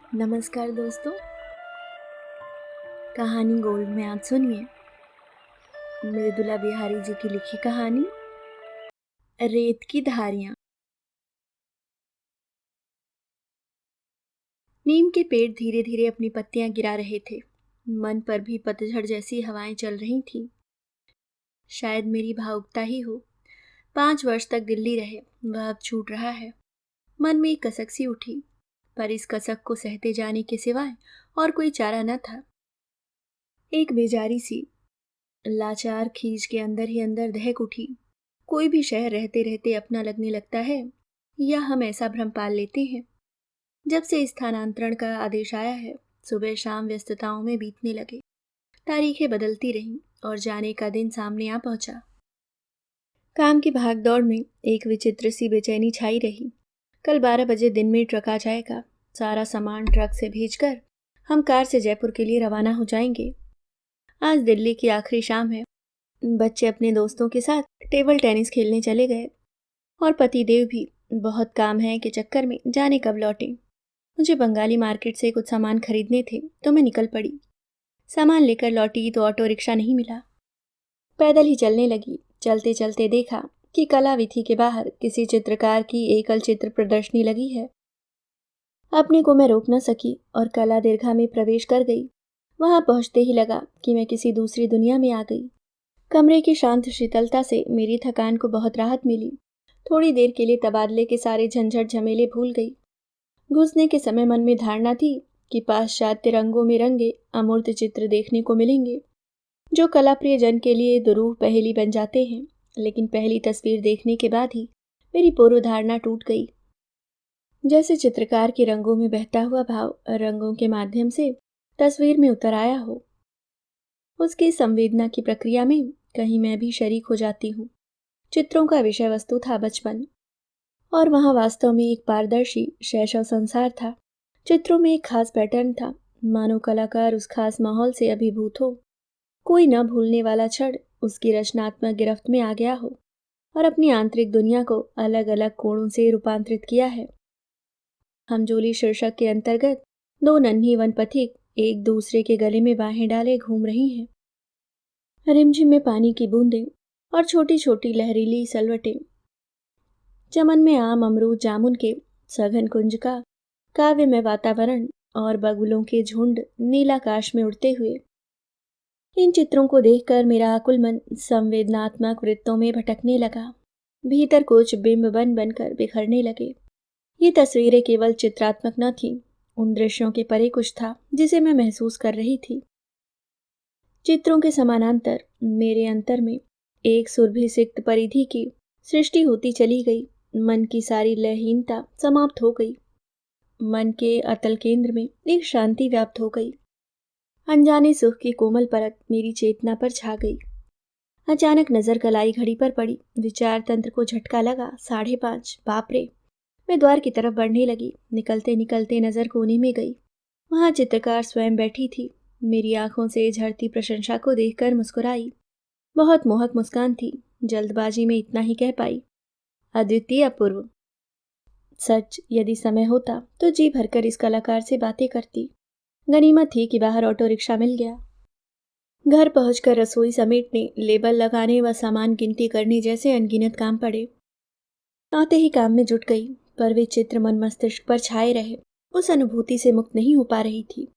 नमस्कार दोस्तों। कहानी गोल्ड में आज सुनिए मृदुला बिहारी जी की लिखी कहानी रेत की धारियां। नीम के पेड़ धीरे धीरे अपनी पत्तियां गिरा रहे थे। मन पर भी पतझड़ जैसी हवाएं चल रही थीं। शायद मेरी भावुकता ही हो। 5 वर्ष तक दिल्ली रहे, वह अब छूट रहा है। मन में एक कसक सी उठी, पर इस कसक को सहते जाने के सिवाय और कोई चारा न था। एक बेजारी सी लाचार खींच के अंदर ही अंदर दहक उठी। कोई भी शहर रहते रहते अपना लगने लगता है, या हम ऐसा भ्रम पाल लेते हैं। जब से स्थानांतरण का आदेश आया है, सुबह शाम व्यस्तताओं में बीतने लगे। तारीखें बदलती रहीं और जाने का दिन सामने आ पहुंचा। काम की भागदौड़ में एक विचित्र सी बेचैनी छाई रही। कल 12 बजे दिन में ट्रक आ जाएगा। सारा सामान ट्रक से भेजकर हम कार से जयपुर के लिए रवाना हो जाएंगे। आज दिल्ली की आखिरी शाम है। बच्चे अपने दोस्तों के साथ टेबल टेनिस खेलने चले गए और पतिदेव भी बहुत काम है के चक्कर में जाने कब लौटे। मुझे बंगाली मार्केट से कुछ सामान खरीदने थे तो मैं निकल पड़ी। सामान लेकर लौटी तो ऑटो रिक्शा नहीं मिला। पैदल ही चलने लगी। चलते चलते देखा कि कला विथी के बाहर किसी चित्रकार की एकल चित्र प्रदर्शनी लगी है। अपने को मैं रोक न सकी और कला दीर्घा में प्रवेश कर गई। वहां पहुंचते ही लगा कि मैं किसी दूसरी दुनिया में आ गई। कमरे की शांत शीतलता से मेरी थकान को बहुत राहत मिली। थोड़ी देर के लिए तबादले के सारे झंझट झमेले भूल गई। घुसने के समय मन में धारणा थी कि पाश्चात्य रंगों में रंगे अमूर्त चित्र देखने को मिलेंगे, जो कला प्रिय जन के लिए दुरूह पहेली बन जाते हैं। लेकिन पहली तस्वीर देखने के बाद ही मेरी पूर्व धारणा टूट गई। जैसे चित्रकार के रंगों में बहता हुआ भाव रंगों के माध्यम से तस्वीर में उतर आया हो। उसकी संवेदना की प्रक्रिया में कहीं मैं भी शरीक हो जाती हूँ। चित्रों का विषय वस्तु था बचपन, और वहाँ वास्तव में एक पारदर्शी शैशव संसार था। चित्रों में एक खास पैटर्न था, मानो कलाकार उस खास माहौल से अभिभूत हो। कोई न भूलने वाला क्षण उसकी रचनात्मक गिरफ्त में आ गया हो और अपनी आंतरिक दुनिया को अलग अलग कोणों से रूपांतरित किया है। हमजोली शीर्षक के अंतर्गत दो नन्ही वन पथिक एक दूसरे के गले में बाहें डाले घूम रही हैं। रिमझिम में पानी की बूंदें और छोटी छोटी लहरीली सलवटें। चमन में आम अमरूद जामुन के सघन कुंज का काव्यमय वातावरण और बगुलों के झुंड नीलाकाश में उड़ते हुए। इन चित्रों को देखकर मेरा आकुल मन संवेदनात्मक वृत्तों में भटकने लगा। भीतर कुछ बिंब बन बनकर बिखरने लगे। ये तस्वीरें केवल चित्रात्मक न थीं, उन दृश्यों के परे कुछ था जिसे मैं महसूस कर रही थी। चित्रों के समानांतर मेरे अंतर में एक सुरभिसिक्त परिधि की सृष्टि होती चली गई। मन की सारी लयहीनता समाप्त हो गई। मन के अतल केंद्र में एक शांति व्याप्त हो गई। अनजाने सुख की कोमल परत मेरी चेतना पर छा गई। अचानक नजर कलाई घड़ी पर पड़ी। विचार तंत्र को झटका लगा। 5:30। बाप रे! मैं द्वार की तरफ बढ़ने लगी। निकलते निकलते नजर कोने में गई। वहां चित्रकार स्वयं बैठी थी। मेरी आंखों से झरती प्रशंसा को देखकर मुस्कुराई। बहुत मोहक मुस्कान थी। जल्दबाजी में इतना ही कह पाई, अद्वितीय, अपूर्व। सच, यदि समय होता तो जी भरकर इस कलाकार से बातें करती। गनीमत थी कि बाहर ऑटो रिक्शा मिल गया। घर पहुंचकर रसोई समेटने, लेबल लगाने व सामान गिनती करने जैसे अनगिनत काम पड़े। आते ही काम में जुट गई, पर वे चित्र मन मस्तिष्क पर छाए रहे। उस अनुभूति से मुक्त नहीं हो पा रही थी।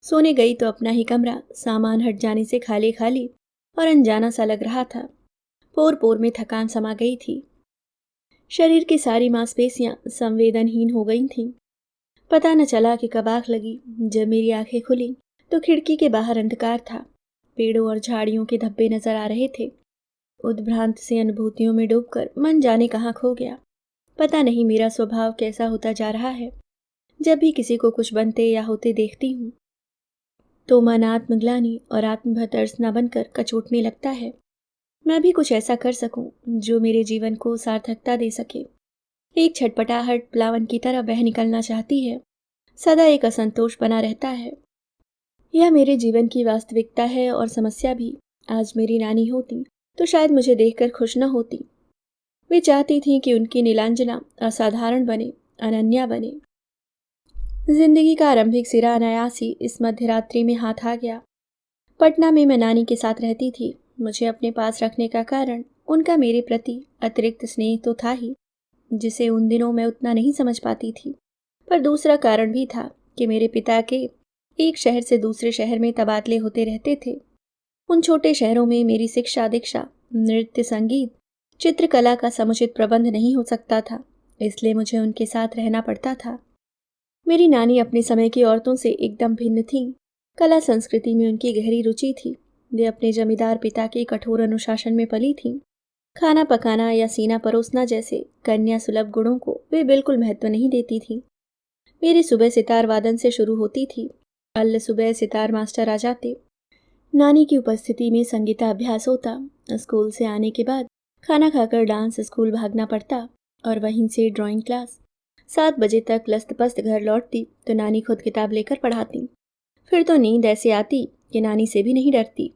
सोने गई तो अपना ही कमरा सामान हट जाने से खाली खाली और अनजाना सा लग रहा था। पोर पोर में थकान समा गई थी। शरीर की सारी मांसपेशियां संवेदनहीन हो गई थीं। पता न चला कि कब आंख लगी। जब मेरी आंखें खुली तो खिड़की के बाहर अंधकार था। पेड़ों और झाड़ियों के धब्बे नजर आ रहे थे। उद्भ्रांत से अनुभूतियों में डूबकर मन जाने कहाँ खो गया। पता नहीं मेरा स्वभाव कैसा होता जा रहा है। जब भी किसी को कुछ बनते या होते देखती हूँ तो मन आत्मग्लानि और आत्मभतर्स न बनकर कचोटने लगता है। मैं भी कुछ ऐसा कर सकूं जो मेरे जीवन को सार्थकता दे सके। एक छटपटाहट प्लावन की तरह बह निकलना चाहती है। सदा एक असंतोष बना रहता है। यह मेरे जीवन की वास्तविकता है और समस्या भी। आज मेरी नानी होती तो शायद मुझे देखकर खुश न होती। वे चाहती थीं कि उनकी नीलांजना असाधारण बने, अनन्या बने। जिंदगी का आरंभिक सिरा अनायास ही इस मध्यरात्रि में हाथ आ गया। पटना में मैं नानी के साथ रहती थी। मुझे अपने पास रखने का कारण उनका मेरे प्रति अतिरिक्त स्नेह तो था ही, जिसे उन दिनों मैं उतना नहीं समझ पाती थी। पर दूसरा कारण भी था कि मेरे पिता के एक शहर से दूसरे शहर में तबादले होते रहते थे। उन छोटे शहरों में मेरी शिक्षा दीक्षा, नृत्य, संगीत, चित्रकला का समुचित प्रबंध नहीं हो सकता था, इसलिए मुझे उनके साथ रहना पड़ता था। मेरी नानी अपने समय की औरतों से एकदम भिन्न थीं। कला संस्कृति में उनकी गहरी रुचि थी। वे अपने जमींदार पिता के कठोर अनुशासन में पली थीं। खाना पकाना या सीना परोसना जैसे कन्या सुलभ गुणों को वे बिल्कुल महत्व नहीं देती थीं। मेरी सुबह सितार वादन से शुरू होती थी। अल्ल सुबह सितार मास्टर आ जाते। नानी की उपस्थिति में संगीताभ्यास होता। स्कूल से आने के बाद खाना खाकर डांस स्कूल भागना पड़ता और वहीं से ड्राइंग क्लास। 7 बजे तक लस्त-पस्त घर लौटती तो नानी खुद किताब लेकर पढ़ाती। फिर तो नींद ऐसे आती कि नानी से भी नहीं डरती।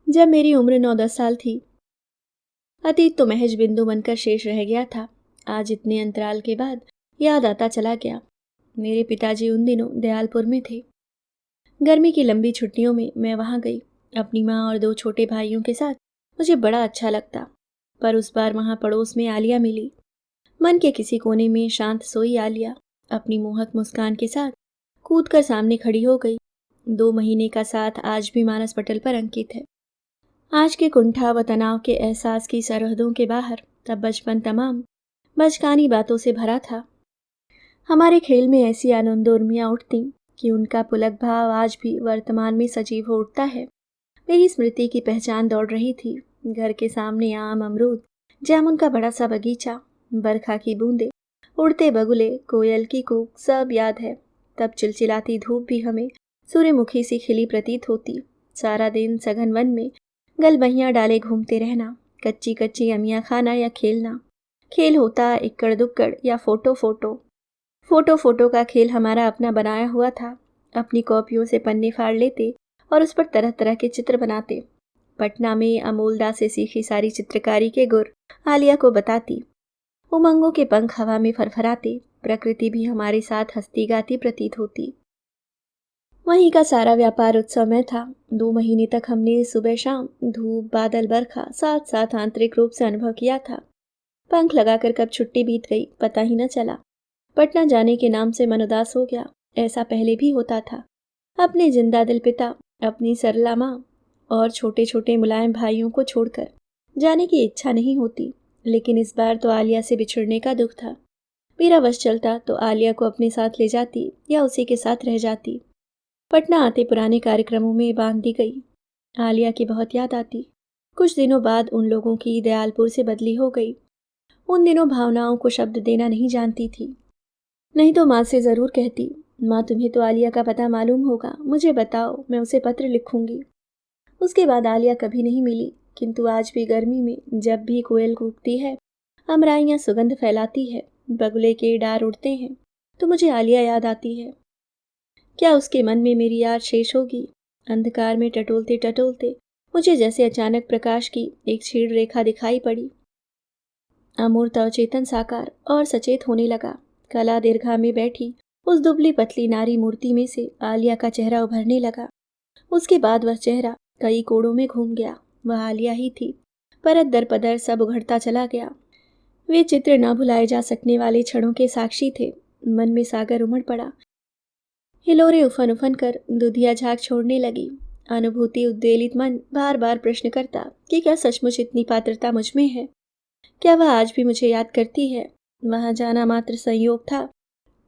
जब मेरी उम्र 9-10 साल थी, अतीत तो महज बिंदु बनकर शेष रह गया था। आज इतने अंतराल के बाद याद आता चला गया। मेरे पिताजी उन दिनों दयालपुर में थे। गर्मी की लंबी छुट्टियों में मैं वहाँ गई, अपनी माँ और 2 छोटे भाइयों के साथ। मुझे बड़ा अच्छा लगता। पर उस बार वहाँ पड़ोस में आलिया मिली। मन के किसी कोने में शांत सोई आलिया अपनी मोहक मुस्कान के साथ कूद कर सामने खड़ी हो गई। 2 महीने का साथ आज भी मानस पटल पर अंकित है। आज के कुंठा व तनाव के एहसास की सरहदों के बाहर तब बचपन तमाम बचकानी बातों से भरा था। हमारे खेल में ऐसी आनंदोर्मियाँ उठती कि उनका पुलक भाव आज भी वर्तमान में सजीव हो उठता है। मेरी स्मृति की पहचान दौड़ रही थी। घर के सामने आम, अमरूद, जामुन का बड़ा सा बगीचा, बरखा की बूंदें, उड़ते बगुले, कोयल की कूक, सब याद है। तब चिलचिलाती धूप भी हमें सूर्यमुखी सी खिली प्रतीत होती। सारा दिन सघन वन में गलबहियाँ डाले घूमते रहना, कच्ची कच्ची अमियाँ खाना या खेलना। खेल होता इक्कड़ दुक्कड़ या फोटो फोटो। फोटो फोटो का खेल हमारा अपना बनाया हुआ था। अपनी कॉपियों से पन्ने फाड़ लेते और उस पर तरह तरह के चित्र बनाते। पटना में अमोलदा से सीखी सारी चित्रकारी के गुर आलिया को बताती। उमंगों के पंख हवा में फरफराते। प्रकृति भी हमारे साथ हंसती गाती प्रतीत होती। वहीं का सारा व्यापार उत्सवमय था। 2 महीने तक हमने सुबह शाम धूप, बादल, बरखा साथ साथ आंतरिक रूप से अनुभव किया था। पंख लगाकर कब छुट्टी बीत गई पता ही न चला। पटना जाने के नाम से मन उदास हो गया। ऐसा पहले भी होता था। अपने जिंदा दिल पिता, अपनी सरला माँ और छोटे छोटे मुलायम भाइयों को छोड़कर जाने की इच्छा नहीं होती। लेकिन इस बार तो आलिया से बिछुड़ने का दुख था। मेरा वश चलता तो आलिया को अपने साथ ले जाती या उसी के साथ रह जाती। पटना आते पुराने कार्यक्रमों में बांध दी गई। आलिया की बहुत याद आती। कुछ दिनों बाद उन लोगों की दयालपुर से बदली हो गई। उन दिनों भावनाओं को शब्द देना नहीं जानती थी। नहीं तो माँ से ज़रूर कहती, माँ तुम्हें तो आलिया का पता मालूम होगा, मुझे बताओ, मैं उसे पत्र लिखूंगी। उसके बाद आलिया कभी नहीं मिली। किंतु आज भी गर्मी में जब भी कोयल कूकती है, अमराइयाँ सुगंध फैलाती है, बगुले के डार उड़ते हैं, तो मुझे आलिया याद आती है। क्या उसके मन में मेरी याद शेष होगी? अंधकार में टटोलते टटोलते मुझे जैसे अचानक प्रकाश की एक छीड़ रेखा दिखाई पड़ी। अमूर्त अवचेतन साकार और सचेत होने लगा। कला दीर्घा में बैठी उस दुबली पतली नारी मूर्ति में से आलिया का चेहरा उभरने लगा। उसके बाद वह चेहरा कई कोणों में घूम गया। वह आलिया ही थी। परत दर पदर सब उघड़ता चला गया। वे चित्र न भुलाए जा सकने वाले क्षणों के साक्षी थे। मन में सागर उमड़ पड़ा। हिलोरे उफन उफन कर दुधिया झाग छोड़ने लगी। अनुभूति उद्वेलित मन बार बार प्रश्न करता कि क्या सचमुच इतनी पात्रता मुझ में है? क्या वह आज भी मुझे याद करती है? वहां जाना मात्र संयोग था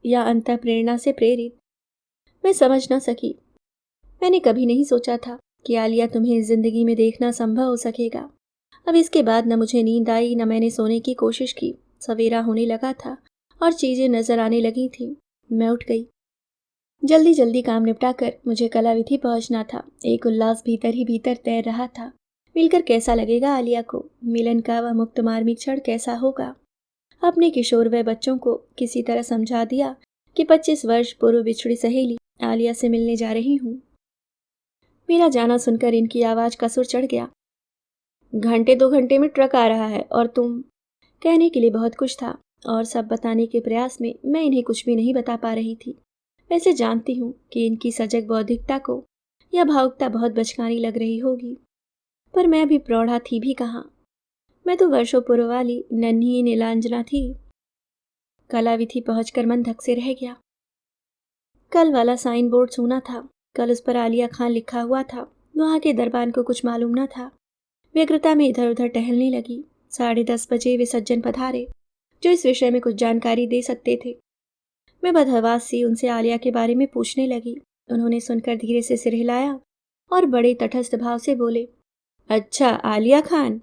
या अंतः प्रेरणा से प्रेरित? मैं समझ न सकी। मैंने कभी नहीं सोचा था कि आलिया तुम्हें इस जिंदगी में देखना संभव हो सकेगा। अब इसके बाद न मुझे नींद आई, न मैंने सोने की कोशिश की। सवेरा होने लगा था और चीजें नजर आने लगी थीं। मैं उठ गई। जल्दी जल्दी काम निपटाकर मुझे कलाविधि पहुंचना था। एक उल्लास भीतर ही भीतर तैर रहा था। मिलकर कैसा लगेगा आलिया को? मिलन का वह मुक्त मार्मिक क्षण कैसा होगा? अपने किशोर व बच्चों को किसी तरह समझा दिया कि 25 वर्ष पूर्व बिछड़ी सहेली आलिया से मिलने जा रही हूँ। मेरा जाना सुनकर इनकी आवाज का सुर चढ़ गया। घंटे 2 घंटे में ट्रक आ रहा है और तुम? कहने के लिए बहुत कुछ था और सब बताने के प्रयास में मैं इन्हें कुछ भी नहीं बता पा रही थी। वैसे जानती हूँ कि इनकी सजग बौद्धिकता को यह भावुकता बहुत बचकानी लग रही होगी, पर मैं भी प्रौढ़ा थी भी कहाँ। मैं तो वर्षों पूर्व वाली नन्ही नीलांजना थी। कलाविधि पहुंचकर मन धक से रह गया। कल वाला साइन बोर्ड सूना था। कल उस पर आलिया खान लिखा हुआ था। वहां के दरबान को कुछ मालूम न था। व्यग्रता में इधर उधर टहलने लगी। 10:30 वे सज्जन पधारे जो इस विषय में कुछ जानकारी दे सकते थे। मैं बदहवास सी उनसे आलिया के बारे में पूछने लगी। उन्होंने सुनकर धीरे से सिर हिलाया और बड़े तटस्थ भाव से बोले, अच्छा आलिया खान।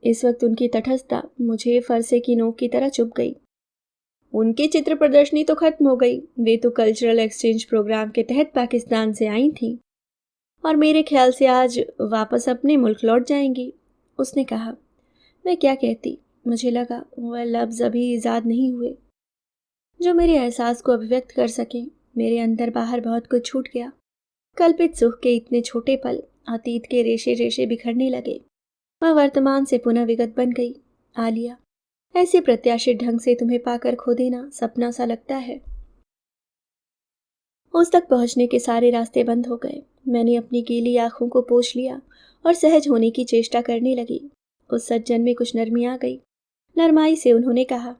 इस वक्त उनकी तटस्थता मुझे फरसे की नोक की तरह चुभ गई। उनकी चित्र प्रदर्शनी तो खत्म हो गई। वे तो कल्चरल एक्सचेंज प्रोग्राम के तहत पाकिस्तान से आई थीं और मेरे ख्याल से आज वापस अपने मुल्क लौट जाएंगी। उसने कहा। मैं क्या कहती, मुझे लगा वह लफ्ज़ अभी ईजाद नहीं हुए जो मेरे एहसास को अभिव्यक्त कर सकें। मेरे अंदर बाहर बहुत कुछ छूट गया। कल्पित सुख के इतने छोटे पल अतीत के रेशे रेशे बिखरने लगे। वह वर्तमान से पुनः विगत बन गई। आलिया, ऐसे प्रत्याशित ढंग से तुम्हें पाकर खो देना सपना सा लगता है। उस तक पहुंचने के सारे रास्ते बंद हो गए। मैंने अपनी गीली आंखों को पोंछ लिया और सहज होने की चेष्टा करने लगी। उस सज्जन में कुछ नरमी आ गई। नरमाई से उन्होंने कहा,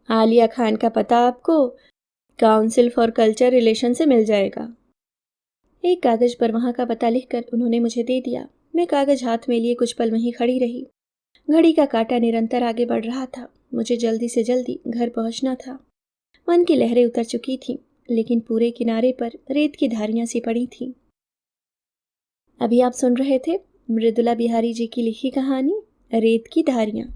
आलिया खान का पता आपको काउंसिल फॉर कल्चर रिलेशन से मिल जाएगा। एक कागज पर वहां का पता लिखकर उन्होंने मुझे दे दिया। मैं कागज हाथ में लिए कुछ पल वहीं खड़ी रही। घड़ी का कांटा निरंतर आगे बढ़ रहा था। मुझे जल्दी से जल्दी घर पहुंचना था। मन की लहरें उतर चुकी थीं, लेकिन पूरे किनारे पर रेत की धारियां सी पड़ी थीं। अभी आप सुन रहे थे मृदुला बिहारी जी की लिखी कहानी रेत की धारियां।